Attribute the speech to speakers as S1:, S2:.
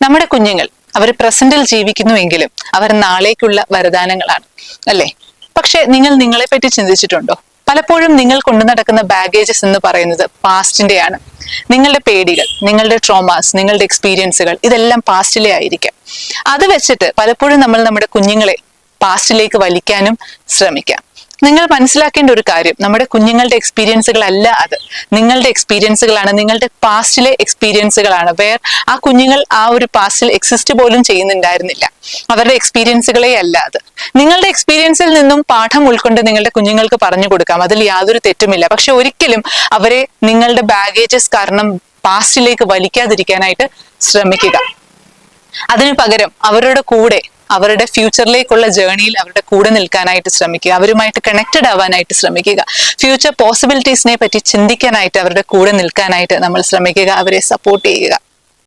S1: നമ്മുടെ കുഞ്ഞുങ്ങൾ അവർ പ്രസന്റിൽ ജീവിക്കുന്നുവെങ്കിലും അവർ നാളേക്കുള്ള വരദാനങ്ങളാണ്, അല്ലേ? പക്ഷെ നിങ്ങൾ നിങ്ങളെ പറ്റി ചിന്തിച്ചിട്ടുണ്ടോ? പലപ്പോഴും നിങ്ങൾ കൊണ്ടു നടക്കുന്ന ബാഗേജസ് എന്ന് പറയുന്നത് പാസ്റ്റിന്റെയാണ്. നിങ്ങളുടെ പേടികൾ, നിങ്ങളുടെ ട്രോമാസ്, നിങ്ങളുടെ എക്സ്പീരിയൻസുകൾ ഇതെല്ലാം പാസ്റ്റിലെ ആയിരിക്കാം. അത് വെച്ചിട്ട് പലപ്പോഴും നമ്മൾ നമ്മുടെ കുഞ്ഞുങ്ങളെ പാസ്റ്റിലേക്ക് വലിക്കാനും ശ്രമിക്കാം. നിങ്ങൾ മനസ്സിലാക്കേണ്ട ഒരു കാര്യം, നമ്മുടെ കുഞ്ഞുങ്ങളുടെ എക്സ്പീരിയൻസുകളല്ല അത്, നിങ്ങളുടെ എക്സ്പീരിയൻസുകളാണ്, നിങ്ങളുടെ പാസ്റ്റിലെ എക്സ്പീരിയൻസുകളാണ്. ആ കുഞ്ഞുങ്ങൾ ആ ഒരു പാസ്റ്റിൽ എക്സിസ്റ്റ് പോലും ചെയ്യുന്നുണ്ടായിരുന്നില്ല, അവരുടെ എക്സ്പീരിയൻസുകളെ അല്ല അത്. നിങ്ങളുടെ എക്സ്പീരിയൻസിൽ നിന്നും പാഠം ഉൾക്കൊണ്ട് നിങ്ങളുടെ കുഞ്ഞുങ്ങൾക്ക് പറഞ്ഞു കൊടുക്കാം, അതിൽ യാതൊരു തെറ്റുമില്ല. പക്ഷെ ഒരിക്കലും അവരെ നിങ്ങളുടെ ബാഗേജസ് കാരണം പാസ്റ്റിലേക്ക് വലിക്കാതിരിക്കാനായിട്ട് ശ്രമിക്കുക. അതിനു പകരം അവരുടെ കൂടെ, അവരുടെ ഫ്യൂച്ചറിലേക്കുള്ള ജേർണിയിൽ അവരുടെ കൂടെ നിൽക്കാനായിട്ട് ശ്രമിക്കുക, അവരുമായിട്ട് കണക്റ്റഡ് ആവാനായിട്ട് ശ്രമിക്കുക, ഫ്യൂച്ചർ പോസിബിലിറ്റീസിനെ പറ്റി ചിന്തിക്കാനായിട്ട് അവരുടെ കൂടെ നിൽക്കാനായിട്ട് നമ്മൾ ശ്രമിക്കുക, അവരെ സപ്പോർട്ട് ചെയ്യുക.